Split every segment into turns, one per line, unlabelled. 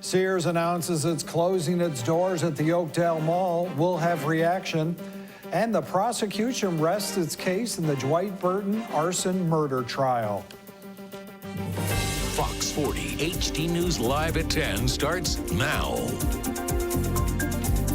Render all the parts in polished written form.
Sears announces it's closing its doors at the Oakdale Mall. We'll have reaction. And the prosecution rests its case in the Dwight Burton arson murder trial.
Fox 40 HD News Live at 10 starts now.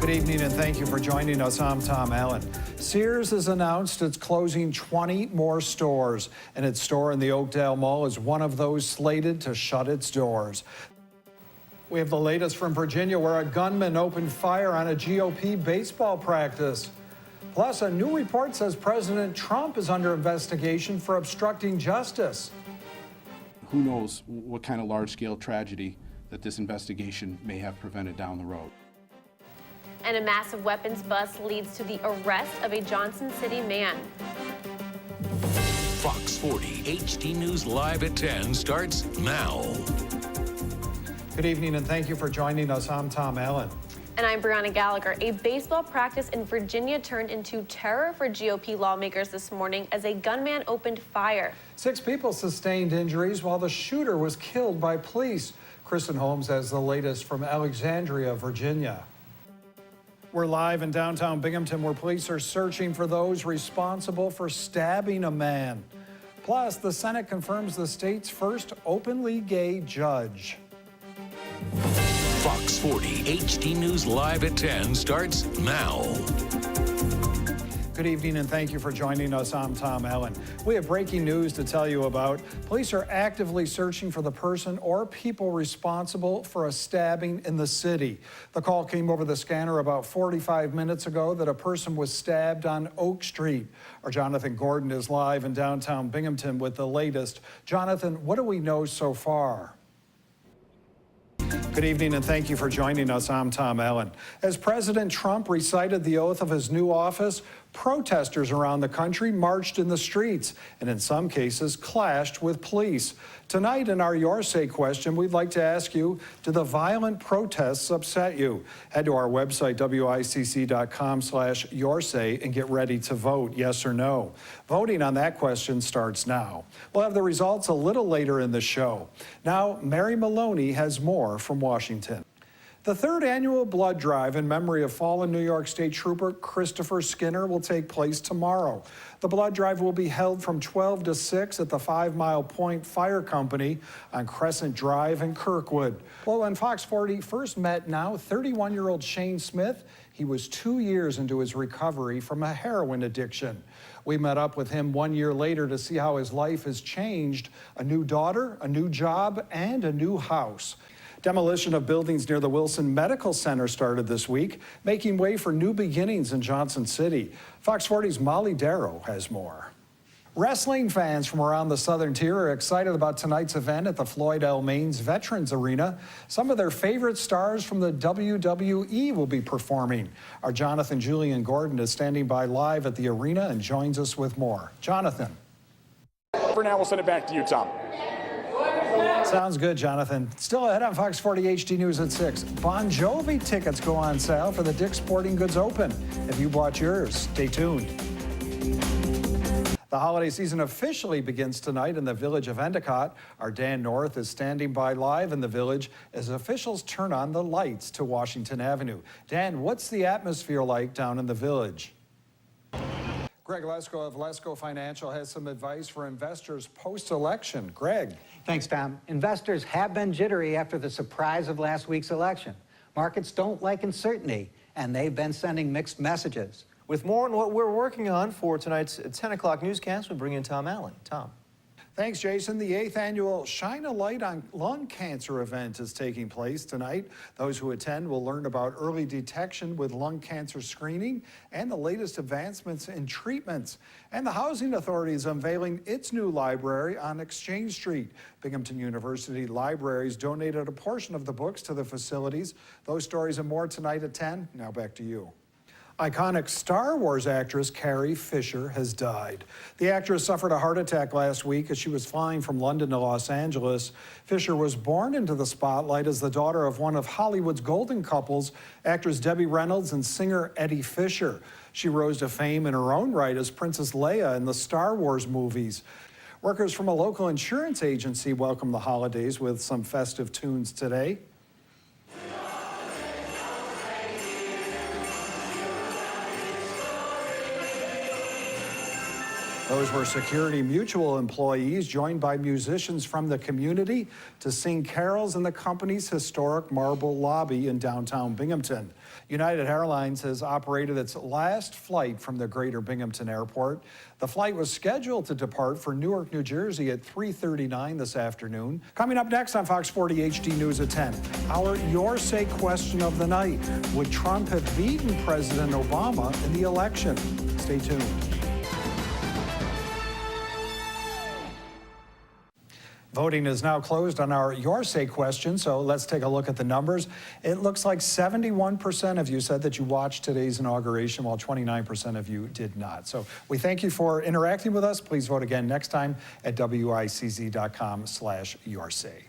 Good evening and thank you for joining us. I'm Tom Allen. Sears has announced it's closing 20 more stores, and its store in the Oakdale Mall is one of those slated to shut its doors. We have the latest from Virginia, where a gunman opened fire on a GOP baseball practice. Plus, a new report says President Trump is under investigation for obstructing justice.
Who knows what kind of large-scale tragedy that this investigation may have prevented down the road.
And a massive weapons bust leads to the arrest of a Johnson City man.
Fox 40 HD News Live at 10 starts now.
Good evening and thank you for joining us. I'm Tom Allen.
And I'm Brianna Gallagher. A baseball practice in Virginia turned into terror for GOP lawmakers this morning as a gunman opened fire.
6 people sustained injuries while the shooter was killed by police. Kristen Holmes has the latest from Alexandria, Virginia. We're live in downtown Binghamton, where police are searching for those responsible for stabbing a man. Plus, the Senate confirms the state's first openly gay judge.
Fox 40 HD News Live at 10 starts now.
Good evening and thank you for joining us. I'm Tom Allen. We have breaking news to tell you about. Police are actively searching for the person or people responsible for a stabbing in the city. The call came over the scanner about 45 minutes ago that a person was stabbed on Oak Street. Our Jonathan Gordon is live in downtown Binghamton with the latest. Jonathan, what do we know so far? Good evening and thank you for joining us. I'm Tom Allen. As President Trump recited the oath of his new office, protesters around the country marched in the streets and in some cases clashed with police. Tonight in our Your Say question, we'd like to ask you, do the violent protests upset you? Head to our website, wicc.com/yoursay, and get ready to vote, yes or no. Voting on that question starts now. We'll have the results a little later in the show. Now, Mary Maloney has more from Washington. The 3rd annual blood drive in memory of fallen New York State Trooper Christopher Skinner will take place tomorrow. The blood drive will be held from 12 to 6 at the 5 Mile Point Fire Company on Crescent Drive in Kirkwood. Well, when Fox 40 first met now 31-year-old Shane Smith, he was 2 years into his recovery from a heroin addiction. We met up with him 1 year later to see how his life has changed. A new daughter, a new job, and a new house. Demolition of buildings near the Wilson Medical Center started this week, making way for new beginnings in Johnson City. Fox 40's Molly Darrow has more. Wrestling fans from around the Southern Tier are excited about tonight's event at the Floyd L. Maines Veterans Arena. Some of their favorite stars from the WWE will be performing. Our Jonathan Julian Gordon is standing by live at the arena and joins us with more. Jonathan.
For now, we'll send it back to you, Tom.
Sounds good, Jonathan. Still ahead on Fox 40 HD News at 6. Bon Jovi tickets go on sale for the Dick's Sporting Goods Open. If you bought yours, stay tuned. The holiday season officially begins tonight in the village of Endicott. Our Dan North is standing by live in the village as officials turn on the lights to Washington Avenue. Dan, what's the atmosphere like down in the village? Greg Lesko of Lesko Financial has some advice for investors post-election. Greg.
Thanks, Tom. Investors have been jittery after the surprise of last week's election. Markets don't like uncertainty, and they've been sending mixed messages.
With more on what we're working on for tonight's 10 o'clock newscast, we bring in Tom Allen. Tom.
Thanks, Jason. The 8th annual Shine a Light on Lung Cancer event is taking place tonight. Those who attend will learn about early detection with lung cancer screening and the latest advancements in treatments. And the Housing Authority is unveiling its new library on Exchange Street. Binghamton University Libraries donated a portion of the books to the facilities. Those stories and more tonight at 10. Now back to you. Iconic Star Wars actress Carrie Fisher has died. The actress suffered a heart attack last week as she was flying from London to Los Angeles. Fisher was born into the spotlight as the daughter of one of Hollywood's golden couples, actress Debbie Reynolds and singer Eddie Fisher. She rose to fame in her own right as Princess Leia in the Star Wars movies. Workers from a local insurance agency welcomed the holidays with some festive tunes today. Those were Security Mutual employees joined by musicians from the community to sing carols in the company's historic marble lobby in downtown Binghamton. United Airlines has operated its last flight from the Greater Binghamton Airport. The flight was scheduled to depart for Newark, New Jersey at 3:39 this afternoon. Coming up next on Fox 40 HD News at 10, our Your Say question of the night. Would Trump have beaten President Obama in the election? Stay tuned. Voting is now closed on our Your Say question, so let's take a look at the numbers. It looks like 71% of you said that you watched today's inauguration, while 29% of you did not. So we thank you for interacting with us. Please vote again next time at wicz.com/yoursay.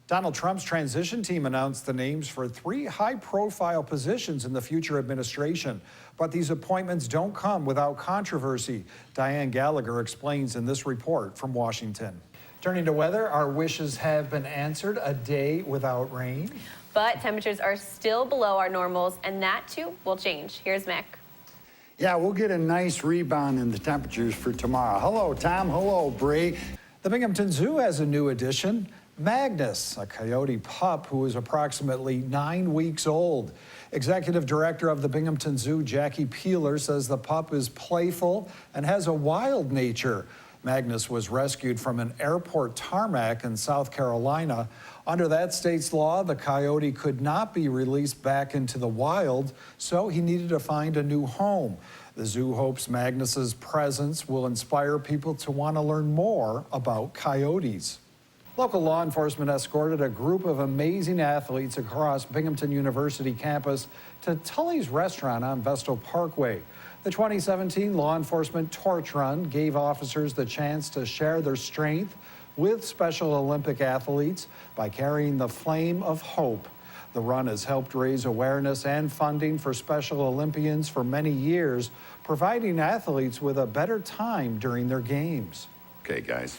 Donald Trump's transition team announced the names for 3 high-profile positions in the future administration. But these appointments don't come without controversy. Diane Gallagher explains in this report from Washington. Turning to weather, our wishes have been answered. A day without rain.
But temperatures are still below our normals, and that too will change. Here's Mick.
Yeah, we'll get a nice rebound in the temperatures for tomorrow. Hello, Tom. Hello, Bree.
The Binghamton Zoo has a new addition, Magnus, a coyote pup who is approximately 9 weeks old. Executive Director of the Binghamton Zoo, Jackie Peeler, says the pup is playful and has a wild nature. Magnus was rescued from an airport tarmac in South Carolina. Under that state's law, the coyote could not be released back into the wild, so he needed to find a new home. The zoo hopes Magnus's presence will inspire people to want to learn more about coyotes. Local law enforcement escorted a group of amazing athletes across Binghamton University campus to Tully's Restaurant on Vestal Parkway. The 2017 Law Enforcement Torch Run gave officers the chance to share their strength with Special Olympic athletes by carrying the flame of hope. The run has helped raise awareness and funding for Special Olympians for many years, providing athletes with a better time during their games.
Okay, guys.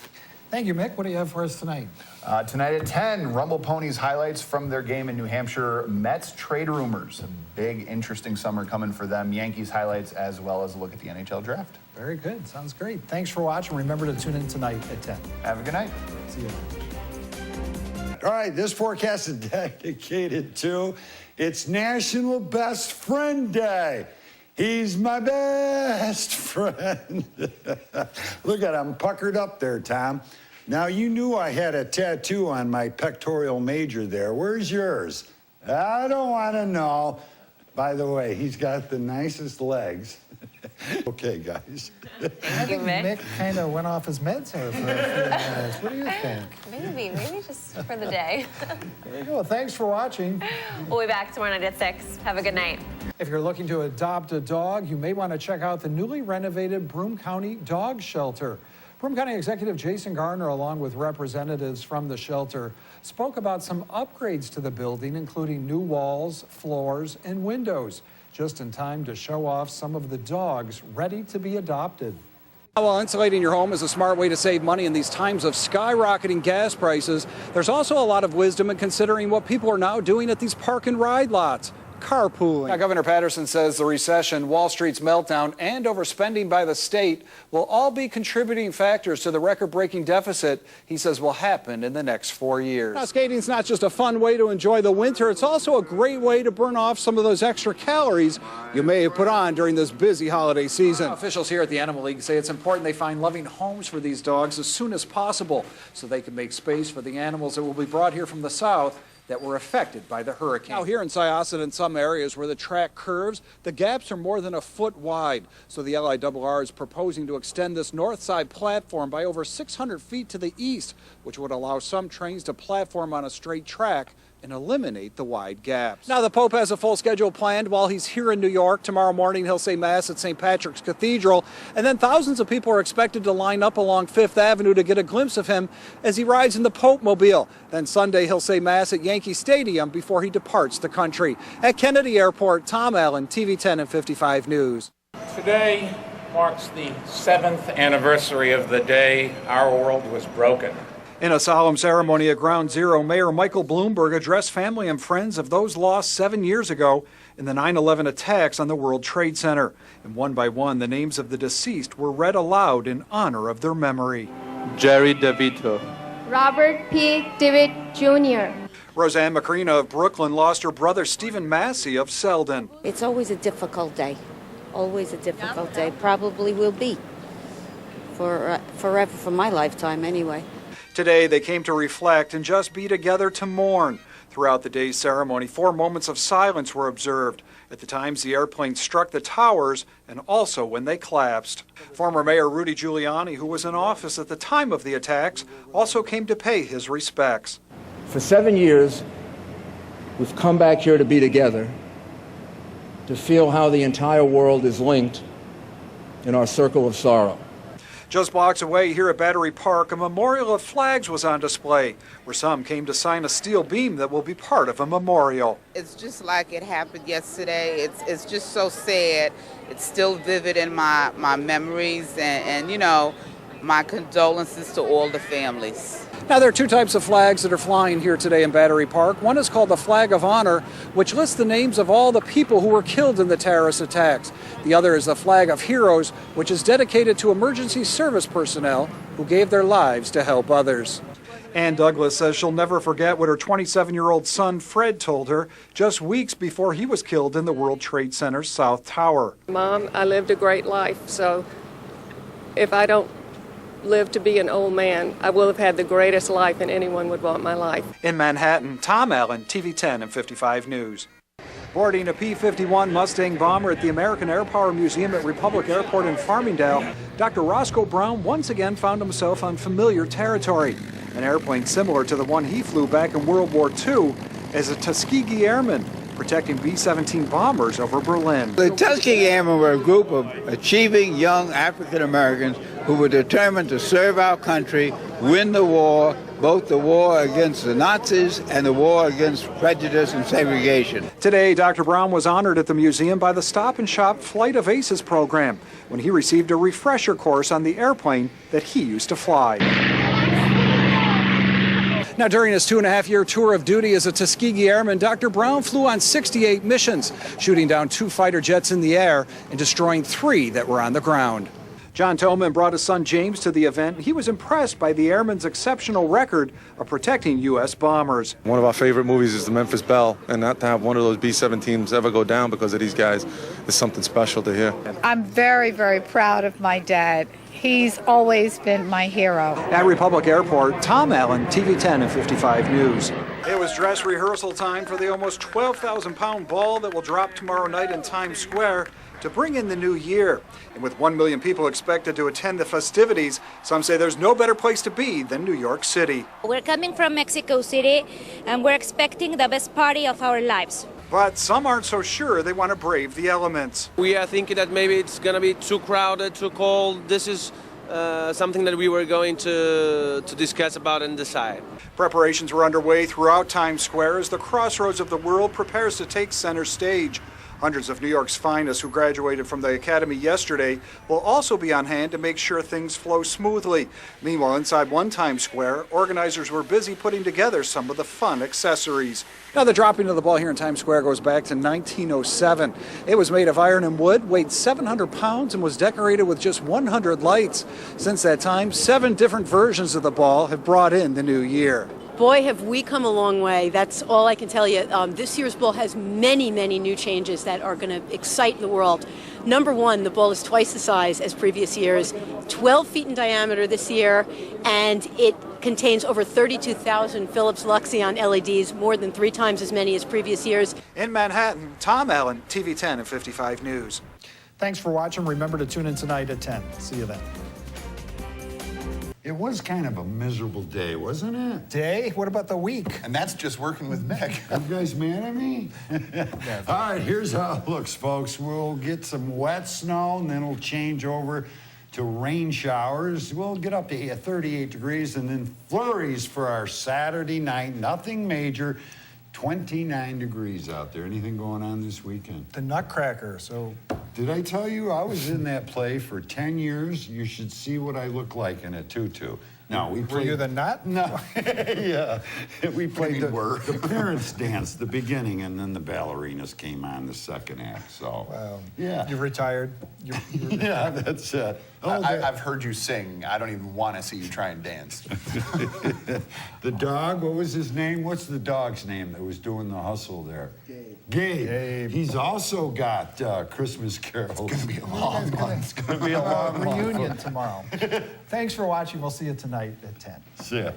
Thank you, Mick. What do you have for us tonight?
Tonight at 10, Rumble Ponies highlights from their game in New Hampshire. Mets trade rumors. A big, interesting summer coming for them. Yankees highlights, as well as a look at the NHL draft.
Very good. Sounds great. Thanks for watching. Remember to tune in tonight at 10.
Have a good night.
See you.
All right, this forecast is dedicated to, it's National Best Friend Day. He's my best friend. Look at him, puckered up there, Tom. Now, you knew I had a tattoo on my pectoral major there. Where's yours? I don't want to know. By the way, he's got the nicest legs. Okay, guys.
Thank you, Mick.
Mick kind of went off his meds here for a few minutes. What do you think?
Maybe just for the day.
There you go. Thanks for watching.
We'll be back tomorrow night at 6. Have a good night.
If you're looking to adopt a dog, you may want to check out the newly renovated Broome County Dog Shelter. Broome County Executive Jason Garner, along with representatives from the shelter, spoke about some upgrades to the building, including new walls, floors, and windows, just in time to show off some of the dogs ready to be adopted.
While insulating your home is a smart way to save money in these times of skyrocketing gas prices, there's also a lot of wisdom in considering what people are now doing at these park and ride lots. Carpooling. Now, Governor Patterson says the recession, Wall Street's meltdown, and overspending by the state will all be contributing factors to the record-breaking deficit he says will happen in the next 4 years. Now, skating's not just a fun way to enjoy the winter, it's also a great way to burn off some of those extra calories you may have put on during this busy holiday season. Now, officials here at the Animal League say it's important they find loving homes for these dogs as soon as possible so they can make space for the animals that will be brought here from the south that were affected by the hurricane. Now, here in Syosset, in some areas where the track curves, the gaps are more than a foot wide. So the LIRR is proposing to extend this north side platform by over 600 feet to the east, which would allow some trains to platform on a straight track and eliminate the wide gaps. Now, the Pope has a full schedule planned while he's here in New York. Tomorrow morning, he'll say Mass at St. Patrick's Cathedral, and then thousands of people are expected to line up along Fifth Avenue to get a glimpse of him as he rides in the Pope Mobile. Then Sunday, he'll say Mass at Yankee Stadium before he departs the country. At Kennedy Airport, Tom Allen, TV 10 and 55 News.
Today marks the 7th anniversary of the day our world was broken.
In a solemn ceremony at Ground Zero, Mayor Michael Bloomberg addressed family and friends of those lost 7 years ago in the 9/11 attacks on the World Trade Center. And one by one, the names of the deceased were read aloud in honor of their memory.
Jerry DeVito.
Robert P. Dewitt Jr.
Roseanne Macrina of Brooklyn lost her brother Stephen Massey of Selden.
It's always a difficult day. Always a difficult day. Probably will be. Forever, for my lifetime anyway.
Today, they came to reflect and just be together to mourn. Throughout the day's ceremony, 4 moments of silence were observed at the times the airplane struck the towers and also when they collapsed. Former Mayor Rudy Giuliani, who was in office at the time of the attacks, also came to pay his respects.
For 7 years, we've come back here to be together, to feel how the entire world is linked in our circle of sorrow.
Just blocks away here at Battery Park, a memorial of flags was on display, where some came to sign a steel beam that will be part of a memorial.
It's just like it happened yesterday. It's just so sad. It's still vivid in my memories, and you know, my condolences to all the families.
Now, there are 2 types of flags that are flying here today in Battery Park. One is called the Flag of Honor, which lists the names of all the people who were killed in the terrorist attacks. The other is the Flag of Heroes, which is dedicated to emergency service personnel who gave their lives to help others. Ann Douglas says she'll never forget what her 27-year-old son Fred told her just weeks before he was killed in the World Trade Center's South Tower.
Mom, I lived a great life, so if I don't live to be an old man, I will have had the greatest life and anyone would want my life.
In Manhattan, Tom Allen, TV 10 and 55 News. Boarding a P-51 Mustang bomber at the American Air Power Museum at Republic Airport in Farmingdale, Dr. Roscoe Brown once again found himself on familiar territory. An airplane similar to the one he flew back in World War II as a Tuskegee Airman, protecting B-17 bombers over Berlin.
The Tuskegee Airmen were a group of achieving young African Americans who were determined to serve our country, win the war, both the war against the Nazis and the war against prejudice and segregation.
Today, Dr. Brown was honored at the museum by the Stop and Shop Flight of Aces program when he received a refresher course on the airplane that he used to fly. Now, during his 2.5-year tour of duty as a Tuskegee Airman, Dr. Brown flew on 68 missions, shooting down 2 fighter jets in the air and destroying 3 that were on the ground. John Tillman brought his son James to the event. He was impressed by the airman's exceptional record of protecting U.S. bombers.
One of our favorite movies is The Memphis Belle, and not to have one of those B-17s ever go down because of these guys is something special to hear.
I'm very, very proud of my dad. He's always been my hero.
At Republic Airport, Tom Allen, TV 10 and 55 News. It was dress rehearsal time for the almost 12,000-pound ball that will drop tomorrow night in Times Square to bring in the new year. And with 1 million people expected to attend the festivities, some say there's no better place to be than New York City.
We're coming from Mexico City, and we're expecting the best party of our lives.
But some aren't so sure they want to brave the elements.
We are thinking that maybe it's going to be too crowded, too cold. This is something that we were going to discuss about and decide.
Preparations were underway throughout Times Square as the crossroads of the world prepares to take center stage. Hundreds of New York's finest who graduated from the Academy yesterday will also be on hand to make sure things flow smoothly. Meanwhile, inside one Times Square, organizers were busy putting together some of the fun accessories. Now, the dropping of the ball here in Times Square goes back to 1907. It was made of iron and wood, weighed 700 pounds, and was decorated with just 100 lights. Since that time, 7 different versions of the ball have brought in the new year.
Boy, have we come a long way. That's all I can tell you. This year's ball has many, many new changes that are going to excite the world. Number one, the ball is twice the size as previous years, 12 feet in diameter this year, and it contains over 32,000 Philips Luxeon LEDs, more than 3 times as many as previous years.
In Manhattan, Tom Allen, TV 10 and 55 News.
Thanks for watching. Remember to tune in tonight at 10. See you then.
It was kind of a miserable day, wasn't it?
Day? What about the week?
And that's just working with Mick.
You guys mad at me? All right, here's how it looks, folks. We'll get some wet snow, and then it'll change over to rain showers. We'll get up to 38 degrees, and then flurries for our Saturday night. Nothing major. 29 degrees out there. Anything going on this weekend?
The Nutcracker, so...
Did I tell you I was in that play for 10 years? You should see what I look like in a tutu. No, we
Were
played.
you the nut?
No, yeah. We played
mean, were?
the parents' dance, the beginning, and then the ballerinas came on the second act. So, yeah.
You retired.
Yeah, that's it.
I've heard you sing. I don't even want to see you try and dance.
The dog, what was his name? What's the dog's name that was doing the hustle there? Gabe. He's also got Christmas carols.
It's going to be a long month.
It's going to be a long month.
Reunion tomorrow. Thanks for watching. We'll see you tonight at 10.
See ya.